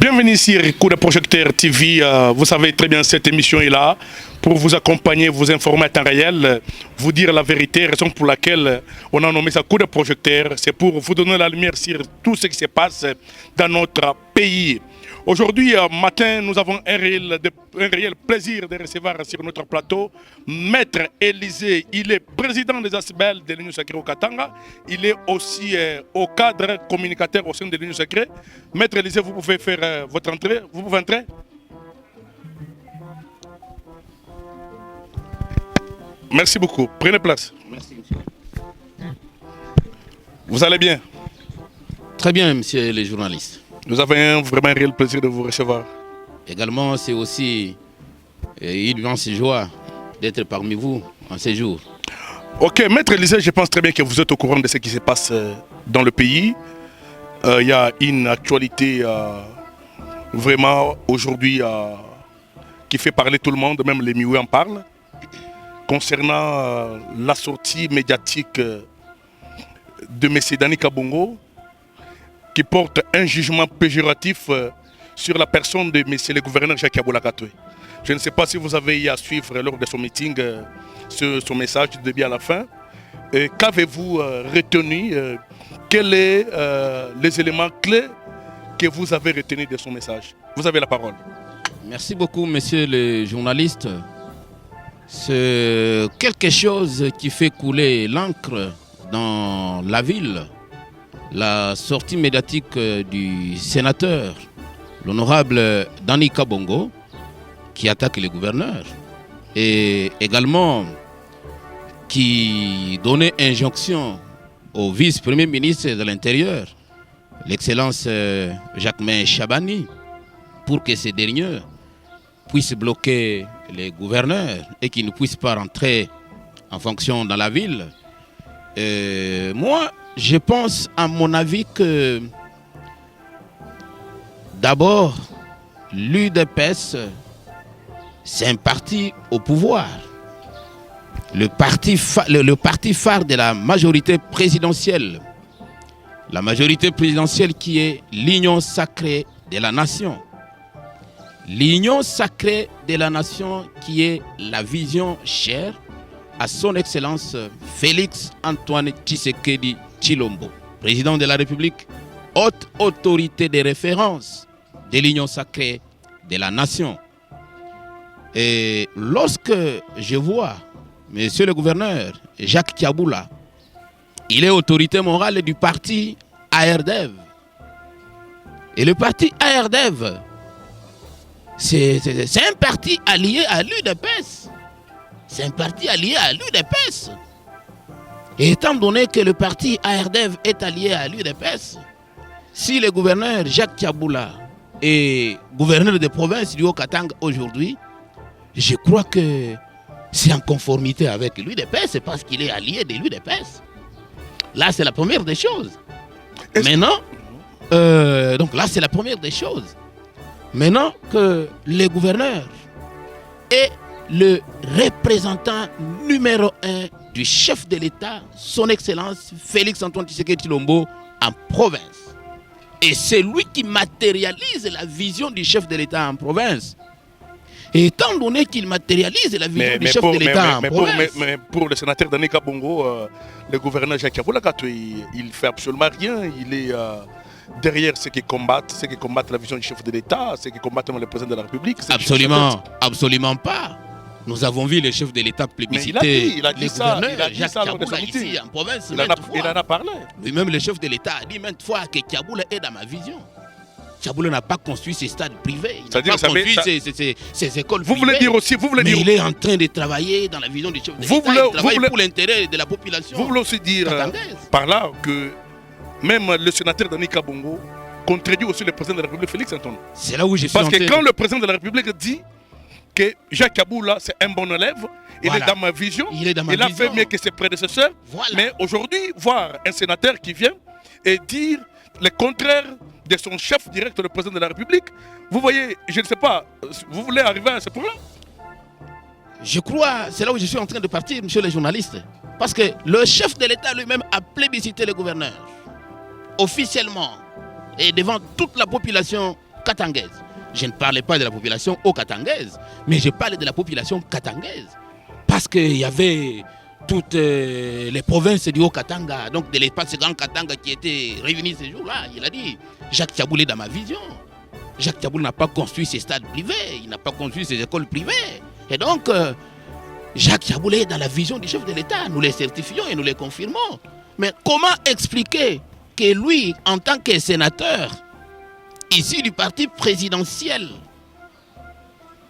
Bienvenue sur Coup de Projecteur TV. Vous savez très bien, cette émission est là pour vous accompagner, vous informer en temps réel, vous dire la vérité, raison pour laquelle on a nommé ça Coup de Projecteur. C'est pour vous donner la lumière sur tout ce qui se passe dans notre pays. Aujourd'hui matin, nous avons un réel plaisir de recevoir sur notre plateau Maître Élisée. Il est président des ASBEL de l'Union Sacrée au Katanga. Il est aussi au cadre communicateur au sein de l'Union Sacrée. Maître Élisée, vous pouvez faire votre entrée. Vous pouvez entrer. Merci beaucoup. Prenez place. Merci, monsieur. Vous allez bien? Très bien, monsieur les journalistes. Nous avons vraiment un réel plaisir de vous recevoir. Également, c'est aussi une immense joie d'être parmi vous en ces jours. Ok, Maître Élisée, je pense très bien que vous êtes au courant de ce qui se passe dans le pays. Il y a une actualité vraiment aujourd'hui qui fait parler tout le monde, même les Mioué en parlent, concernant la sortie médiatique de M. Dani Kabongo, qui porte un jugement péjoratif sur la personne de M. le gouverneur Jacques Yaboulah Katoué. Je ne sais pas si vous avez eu à suivre lors de son meeting son message du début à la fin. Qu'avez-vous retenu? Quels sont les éléments clés que vous avez retenus de son message? Vous avez la parole. Merci beaucoup, monsieur le journaliste. C'est quelque chose qui fait couler l'encre dans la ville. La sortie médiatique du sénateur, l'honorable Dani Kabongo, qui attaque le gouverneur, et également qui donnait injonction au vice-premier ministre de l'Intérieur, l'excellence Jacquemain Chabani, pour que ces derniers puissent bloquer les gouverneurs et qu'ils ne puissent pas rentrer en fonction dans la ville. Moi, je pense, à mon avis, que d'abord, l'UDPS, c'est un parti au pouvoir. Le parti phare de la majorité présidentielle. La majorité présidentielle qui est l'union sacrée de la nation. L'union sacrée de la nation qui est la vision chère à son excellence Félix Antoine Tshisekedi Tshilombo, président de la République, haute autorité de référence de l'union sacrée de la nation. Et lorsque je vois monsieur le gouverneur Jacques Yaboulah, il est autorité morale du parti ARDEV. Et le parti ARDEV, c'est un parti allié à l'UDPS. C'est un parti allié à l'UDPS. Et étant donné que le parti ARDEV est allié à l'UDPS, si le gouverneur Jacques Yaboulah est gouverneur de province du Haut-Katanga aujourd'hui, je crois que c'est en conformité avec l'UDPS parce qu'il est allié de l'UDPS. Là, c'est la première des choses. Maintenant, donc là, c'est la première des choses. Maintenant que le gouverneur est le représentant numéro 1 du chef de l'État, son excellence Félix Antoine Tshisekedi Tshilombo, en province. Et c'est lui qui matérialise la vision du chef de l'État en province. Et étant donné qu'il matérialise la vision du chef de l'État en province... Mais pour le sénateur Dani Kabongo, le gouverneur Jacques Yaboulah Katoué, il ne fait absolument rien. Il est derrière ceux qui combattent la vision du chef de l'État, ceux qui combattent le président de la République. Absolument, absolument pas. Nous avons vu le chef de l'État plébisciter il a dit ça Jacques Yaboulah ici en province. Il en a parlé. Lui-même, le chef de l'État a dit maintes fois que Yaboulah est dans ma vision. Yaboulah n'a pas construit ses stades privés, il n'a pas construit ses écoles privées. Vous voulez dire aussi, il est en train de travailler dans la vision du chef de l'État, il travaille pour l'intérêt de la population. Vous voulez aussi dire par là que même le sénateur Dani Kabongo contredit aussi le président de la République, Félix Antoine. C'est là où je suis Parce que quand le président de la République dit que Jacques Yaboulah c'est un bon élève, il est dans ma vision, il a fait mieux que ses prédécesseurs, mais aujourd'hui, voir un sénateur qui vient et dire le contraire de son chef direct, le président de la République, vous voyez, je ne sais pas, vous voulez arriver à ce point-là? Je crois, c'est là où je suis en train de partir, monsieur le journaliste. Parce que le chef de l'État lui-même a plébiscité le gouverneur, officiellement, et devant toute la population katangaise. Je ne parlais pas de la population haut-katangaise, mais je parlais de la population katangaise. Parce qu'il y avait toutes les provinces du Haut-Katanga, donc de l'espace Grand Katanga qui étaient réunis ces jours-là. Il a dit, Jacques Tiaboulé dans ma vision. Jacques Tiaboulé n'a pas construit ses stades privés, il n'a pas construit ses écoles privées. Et donc, Jacques Tiaboulé est dans la vision du chef de l'État. Nous les certifions et nous les confirmons. Mais comment expliquer que lui, en tant que sénateur, issu du parti présidentiel,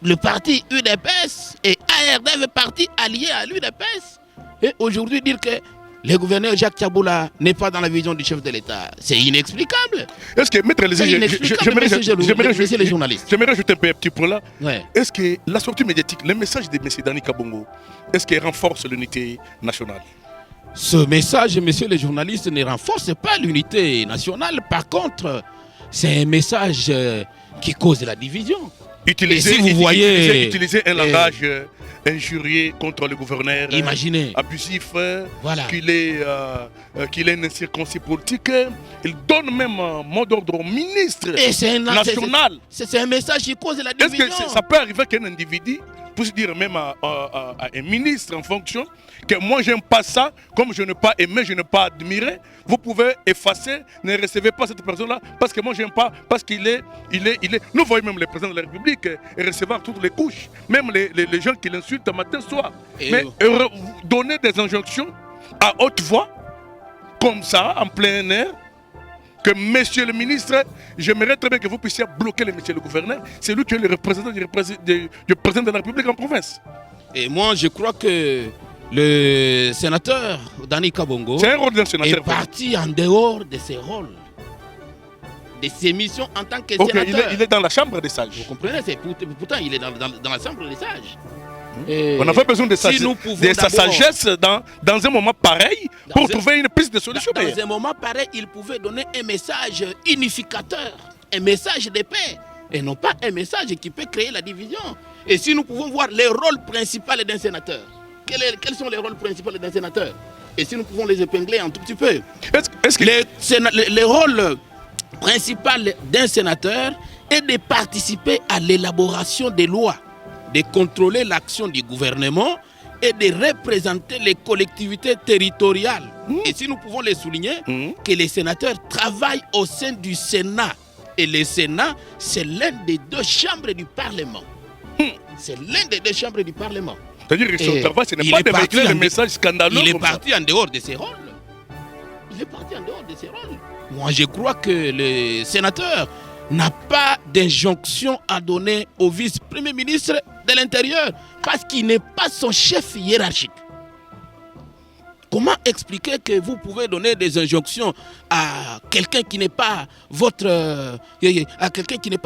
le parti UDPS et ARDEV, parti allié à l'UDPS, et aujourd'hui dire que le gouverneur Jacques Tiaboula n'est pas dans la vision du chef de l'État, c'est inexplicable. Est-ce que, maître Laissez les journalistes. J'aimerais ajouter un petit point là. Ouais. Est-ce que la sortie médiatique, le message de M. Dani Kabongo, est-ce qu'il renforce l'unité nationale? Ce message, messieurs les journalistes, ne renforce pas l'unité nationale. Par contre, c'est un message qui cause la division. Utiliser un langage langage injurié contre le gouverneur, imaginez, abusif, voilà, qu'il est un incirconcis politique, il donne même un mot d'ordre au ministre national. C'est un message qui cause la division. Est-ce que ça peut arriver qu'un individu puisse dire même à un ministre en fonction que moi j'aime pas ça, comme je n'ai pas aimé, je n'ai pas admiré, vous pouvez effacer, ne recevez pas cette personne-là parce que moi j'aime pas, parce qu'il est. Nous voyons même le président de la République recevoir toutes les couches, même les gens qui l'insultent matin soir. Mais donner des injonctions à haute voix, comme ça, en plein air, que monsieur le ministre, j'aimerais très bien que vous puissiez bloquer le monsieur le gouverneur, c'est lui qui est le représentant du président de la République en province. Et moi je crois que le sénateur Dani Kabongo est parti en dehors de ses rôles, de ses missions en tant que sénateur. Il est dans la chambre des sages. Vous comprenez, pourtant il est dans la chambre des sages. On a pas besoin de sa sagesse dans un moment pareil pour trouver une piste de solution. Dans un moment pareil, il pouvait donner un message unificateur, un message de paix, et non pas un message qui peut créer la division. Et si nous pouvons voir les rôles principaux d'un sénateur, quels sont les rôles principaux d'un sénateur? Et si nous pouvons les épingler un tout petit peu. Les rôles principaux d'un sénateur est de participer à l'élaboration des lois, de contrôler l'action du gouvernement et de représenter les collectivités territoriales. Et si nous pouvons les souligner, que les sénateurs travaillent au sein du Sénat. Et le Sénat, c'est l'une des deux chambres du Parlement. C'est l'une des deux chambres du Parlement. C'est-à-dire que son travail, ce n'est pas de véhiculer des messages scandaleux. Il est parti en dehors de ses rôles. Moi, je crois que le sénateur n'a pas d'injonction à donner au vice-premier ministre de l'Intérieur parce qu'il n'est pas son chef hiérarchique. Comment expliquer que vous pouvez donner des injonctions à quelqu'un qui n'est pas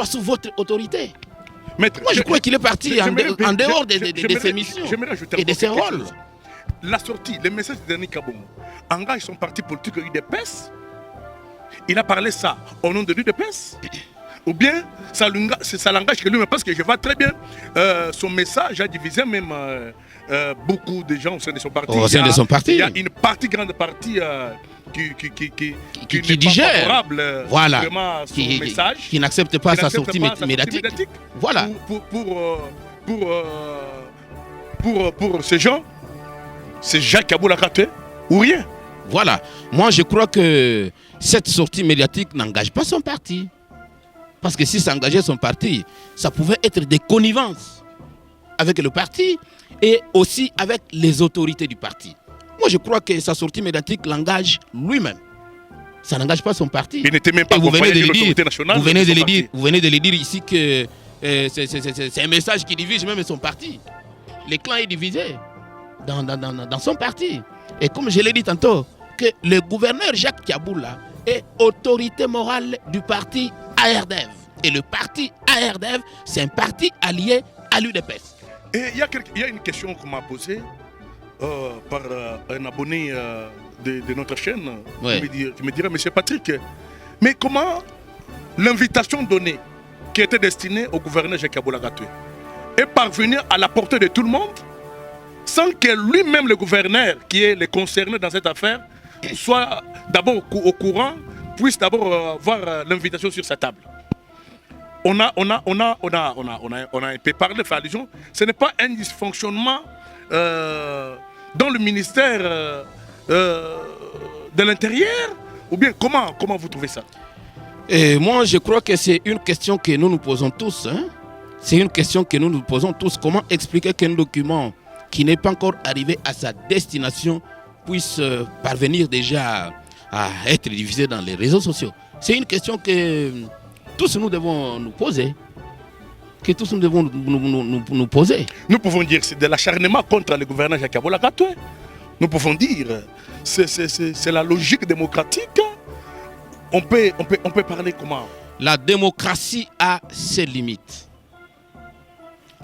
sous votre autorité? Maître, moi, je crois qu'il est parti en dehors de ses missions et de ses rôles. La sortie, le message de Dani Kabongo engage son parti politique UDPS. Il a parlé ça au nom de l'UDPS. Ou bien ça l'engage que lui-même, parce que je vois très bien son message a divisé même beaucoup de gens au sein de son parti. Il y a une grande partie qui digère, favorable, voilà, son message, qui n'accepte pas sa sortie médiatique. Voilà. Pour ces gens, c'est Jacques Kaboula Kate ou rien. Voilà. Moi, je crois que cette sortie médiatique n'engage pas son parti. Parce que si ça engageait son parti, ça pouvait être des connivences avec le parti et aussi avec les autorités du parti. Moi, je crois que sa sortie médiatique l'engage lui-même. Ça n'engage pas son parti. Il n'était même pas accompagné de l'autorité nationale. Vous venez de le dire ici que c'est un message qui divise même son parti. Le clan est divisé dans son parti. Et comme je l'ai dit tantôt, que le gouverneur Jacques Tiaboula est autorité morale du parti ARDEV. Et le parti ARDEV, c'est un parti allié à l'UDPS. Et il y a une question qu'on m'a posée par un abonné de notre chaîne. Ouais. Qui me dirait, monsieur Patrick, mais comment l'invitation donnée, qui était destinée au gouverneur Jacques Kaboula Kate, est parvenue à la portée de tout le monde, sans que lui-même, le gouverneur, qui est le concerné dans cette affaire, soit d'abord au courant, puisse d'abord voir l'invitation sur sa table. on a un peu parlé, fait allusion. Ce n'est pas un dysfonctionnement dans le ministère de l'Intérieur? Ou bien comment vous trouvez ça? Et moi, je crois que c'est une question que nous nous posons tous. Hein? C'est une question que nous nous posons tous. Comment expliquer qu'un document qui n'est pas encore arrivé à sa destination puisse parvenir déjà à être diffusé dans les réseaux sociaux? C'est une question que tous nous devons nous poser. Que tous nous devons nous poser. Nous pouvons dire que c'est de l'acharnement contre le gouverneur Jacques Aboula Katoué. Nous pouvons dire c'est la logique démocratique. On peut parler comment? La démocratie a ses limites.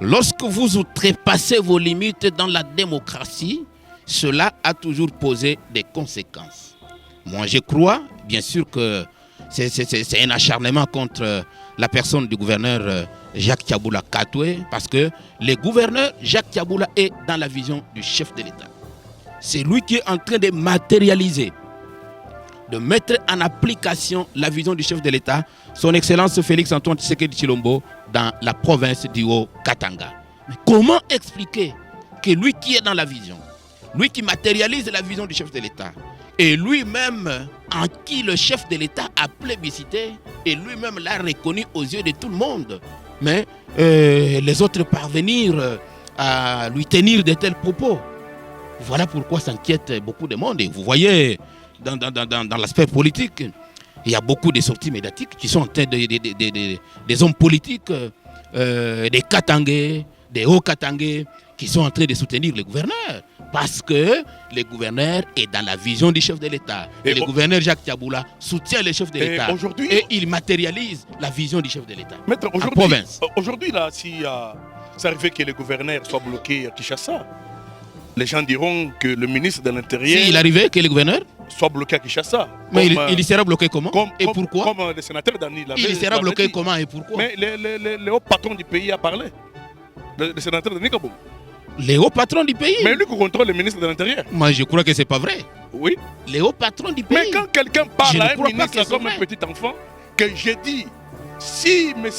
Lorsque vous outrepassez vos limites dans la démocratie, cela a toujours posé des conséquences. Moi, je crois, bien sûr, que c'est un acharnement contre la personne du gouverneur Jacques Tiaboula Katoué, parce que le gouverneur Jacques Tiaboula est dans la vision du chef de l'État. C'est lui qui est en train de matérialiser, de mettre en application la vision du chef de l'État, son Excellence Félix Antoine Tshisekedi Tshilombo, dans la province du Haut-Katanga. Mais comment expliquer que lui qui est dans la vision, lui qui matérialise la vision du chef de l'État, et lui-même en qui le chef de l'État a plébiscité, et lui-même l'a reconnu aux yeux de tout le monde, mais les autres parvenir à lui tenir de tels propos? Voilà pourquoi s'inquiète beaucoup de monde. Et vous voyez, dans l'aspect politique, il y a beaucoup de sorties médiatiques qui sont en tête des hommes politiques, des Katangais, des Hauts-Katangais, qui sont en train de soutenir le gouverneur. Parce que le gouverneur est dans la vision du chef de l'État. Et le gouverneur Jacques Tiaboula soutient le chef de l'État. Et il matérialise la vision du chef de l'État. Maître, aujourd'hui, là, si ça arrivait que le gouverneur soit bloqué à Kinshasa, les gens diront que le ministre de l'Intérieur... S'il arrivait que le gouverneur soit bloqué à Kinshasa. Mais il sera bloqué comment et pourquoi? Comme le sénateur Dani l'avait dit. Il sera bloqué comment et pourquoi? Mais le haut patron du pays a parlé. Le sénateur Dani Kabou. Les hauts patrons du pays? Mais lui qui contrôle le ministre de l'Intérieur. Moi, je crois que c'est pas vrai. Oui. Les hauts patrons du pays. Mais quand quelqu'un parle à un ministre comme un petit enfant, que j'ai dit, si M.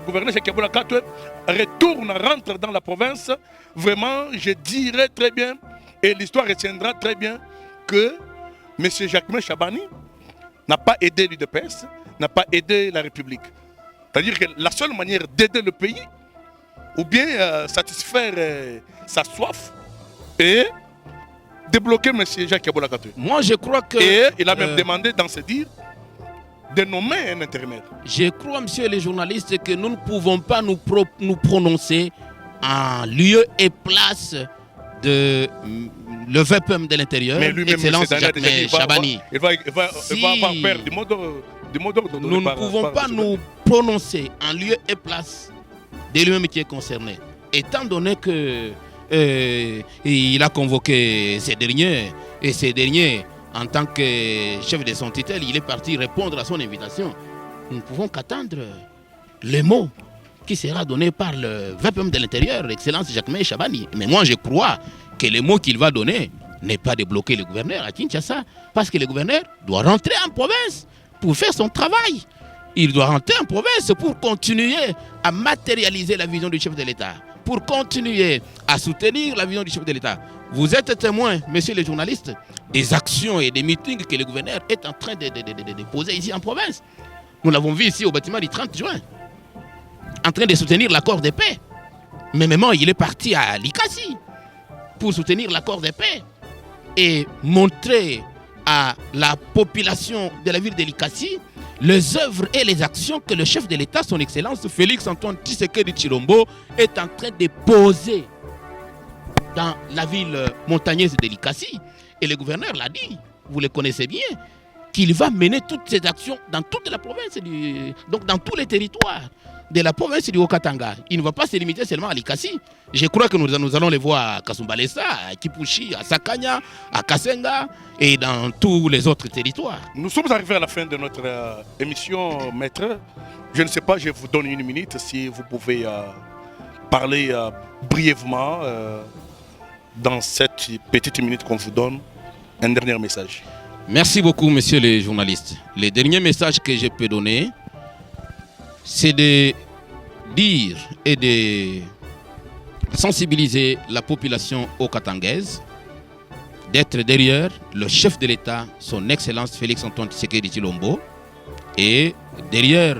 gouverneur Jacques Aboula Katoué rentre dans la province, vraiment, je dirais très bien, et l'histoire retiendra très bien, que M. Jacquemain Chabani n'a pas aidé l'UDPS, n'a pas aidé la République. C'est-à-dire que la seule manière d'aider le pays, ou bien satisfaire sa soif, et débloquer M. Jacques Aboula Katoué. Moi, je crois que... Et il a même demandé dans ses dires de nommer un intérimaire. Je crois, monsieur les journalistes, que nous ne pouvons pas nous prononcer en lieu et place de le VPM de l'intérieur, Excellence Jacquemain Chabani. Il va avoir peur du mot d'ordre. Nous ne pouvons pas nous prononcer en lieu et place de lui-même qui est concerné. Étant donné que il a convoqué ces derniers, et ces derniers, en tant que chef de son titre, il est parti répondre à son invitation. Nous ne pouvons qu'attendre le mot qui sera donné par le VPM de l'intérieur, Excellence Jacquemain Chabani. Mais moi, je crois que le mot qu'il va donner n'est pas de bloquer le gouverneur à Kinshasa, parce que le gouverneur doit rentrer en province pour faire son travail. Il doit rentrer en province pour continuer à matérialiser la vision du chef de l'État, pour continuer à soutenir la vision du chef de l'État. Vous êtes témoins, messieurs les journalistes, des actions et des meetings que le gouverneur est en train de poser ici en province. Nous l'avons vu ici au bâtiment du 30 juin, en train de soutenir l'accord de paix. Mais maintenant, il est parti à Likasi pour soutenir l'accord de paix et montrer à la population de la ville de Likasi les œuvres et les actions que le chef de l'État, son Excellence Félix Antoine Tshisekedi Tshilombo, est en train de poser dans la ville montagneuse de Likasi. Et le gouverneur l'a dit, vous le connaissez bien, qu'il va mener toutes ces actions dans toute la province, donc dans tous les territoires de la province du Haut-Katanga. Il ne va pas se limiter seulement à Likasi. Je crois que nous allons les voir à Kasumbalesa, à Kipushi, à Sakanya, à Kasenga et dans tous les autres territoires. Nous sommes arrivés à la fin de notre émission, maître. Je ne sais pas, je vous donne une minute si vous pouvez parler brièvement dans cette petite minute qu'on vous donne. Un dernier message. Merci beaucoup, messieurs les journalistes. Le dernier message que je peux donner, c'est de dire et de sensibiliser la population okatangaise, d'être derrière le chef de l'État, son Excellence Félix-Antoine Tshisekedi Tshilombo, et derrière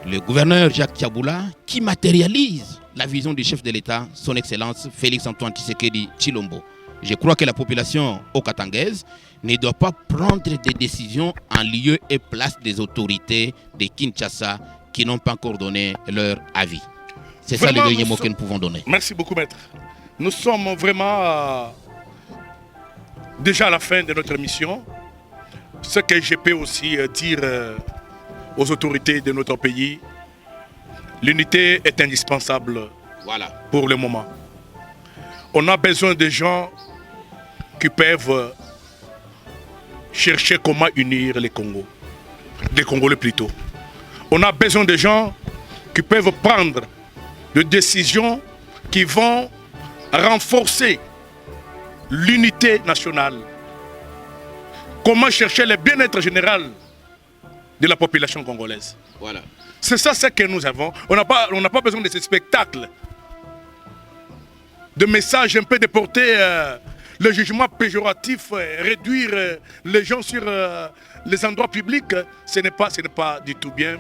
le gouverneur Jacques Tiaboula, qui matérialise la vision du chef de l'État, son Excellence Félix-Antoine Tshisekedi Tshilombo. Je crois que la population okatangaise ne doit pas prendre des décisions en lieu et place des autorités de Kinshasa qui n'ont pas encore donné leur avis. C'est ça le dernier mot que nous pouvons donner. Merci beaucoup, maître. Nous sommes vraiment déjà à la fin de notre mission. Ce que je peux aussi dire aux autorités de notre pays, l'unité est indispensable pour le moment. On a besoin de gens qui peuvent chercher comment unir les Congos. Les Congolais plutôt. On a besoin de gens qui peuvent prendre des décisions qui vont renforcer l'unité nationale. Comment chercher le bien-être général de la population congolaise. Voilà. C'est ça ce que nous avons. On n'a pas besoin de ces spectacles, de messages un peu déportés, le jugement péjoratif, réduire les gens sur les endroits publics. Ce n'est pas du tout bien.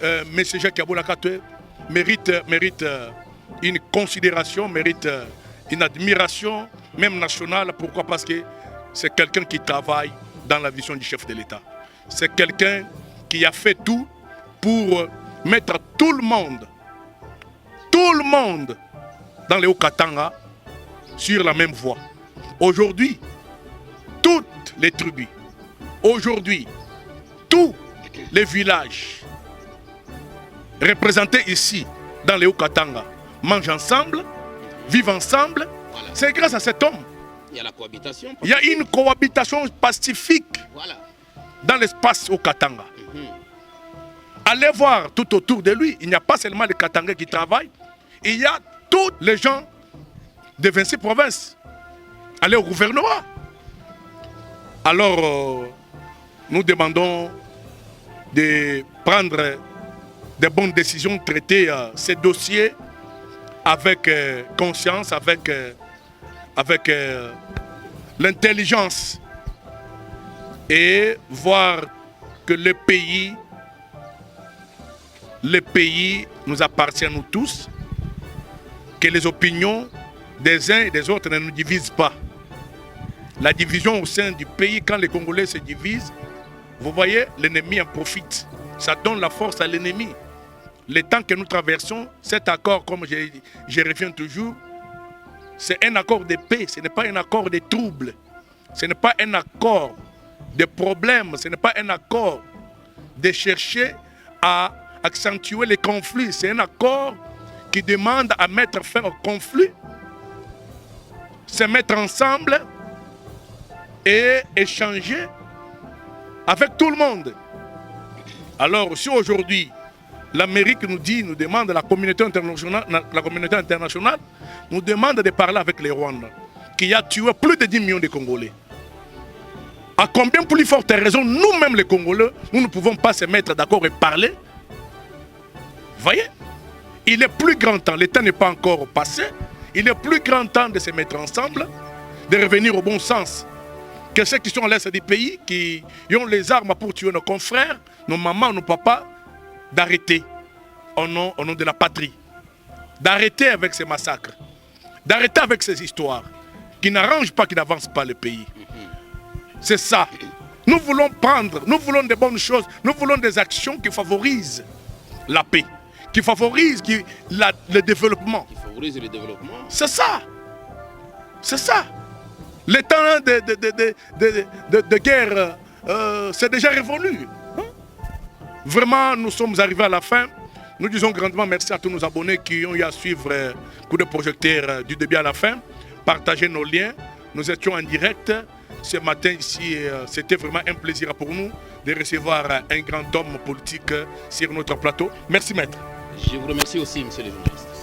M. Jacques Tiaboula mérite une considération, mérite une admiration, même nationale. Pourquoi? Parce que c'est quelqu'un qui travaille dans la vision du chef de l'État. C'est quelqu'un qui a fait tout pour mettre tout le monde dans les Haut-Katanga sur la même voie. Aujourd'hui, toutes les tribus, aujourd'hui, tous les villages représentés ici dans les Haut-Katanga mangent ensemble, vivent ensemble. Voilà. C'est grâce à cet homme. Il y a la cohabitation. Il y a une cohabitation pacifique dans l'espace Haut-Katanga. Allez voir tout autour de lui, il n'y a pas seulement les Katangais qui travaillent, il y a tous les gens de 26 provinces. Allez au gouvernement. Alors, nous demandons de prendre de bonnes décisions, traiter ces dossiers avec conscience, avec l'intelligence et voir que le pays nous appartient à nous tous, que les opinions des uns et des autres ne nous divisent pas. La division au sein du pays, quand les Congolais se divisent, vous voyez, l'ennemi en profite. Ça donne la force à l'ennemi. Le temps que nous traversons, cet accord, comme je reviens toujours, c'est un accord de paix, ce n'est pas un accord de troubles, ce n'est pas un accord de problèmes, ce n'est pas un accord de chercher à accentuer les conflits, c'est un accord qui demande à mettre fin au conflit, se mettre ensemble et échanger avec tout le monde. Alors si aujourd'hui l'Amérique nous demande, la communauté internationale nous demande de parler avec les Rwandais, qui a tué plus de 10 millions de Congolais. À combien plus forte raison, nous-mêmes les Congolais, nous ne pouvons pas se mettre d'accord et parler? Voyez, il est plus grand temps, le temps n'est pas encore passé, il est plus grand temps de se mettre ensemble, de revenir au bon sens. Que ceux qui sont à l'est du pays, qui ont les armes pour tuer nos confrères, nos mamans, nos papas, d'arrêter au nom de la patrie. D'arrêter avec ces massacres. D'arrêter avec ces histoires qui n'arrangent pas, qui n'avancent pas le pays. C'est ça. Nous voulons des bonnes choses, nous voulons des actions qui favorisent la paix, qui favorisent le développement. Qui favorisent le développement. C'est ça. C'est ça. Le temps de guerre, c'est déjà révolu. Vraiment, nous sommes arrivés à la fin. Nous disons grandement merci à tous nos abonnés qui ont eu à suivre coup de projecteur du début à la fin. Partagez nos liens. Nous étions en direct ce matin ici. C'était vraiment un plaisir pour nous de recevoir un grand homme politique sur notre plateau. Merci, maître. Je vous remercie aussi, monsieur le journaliste.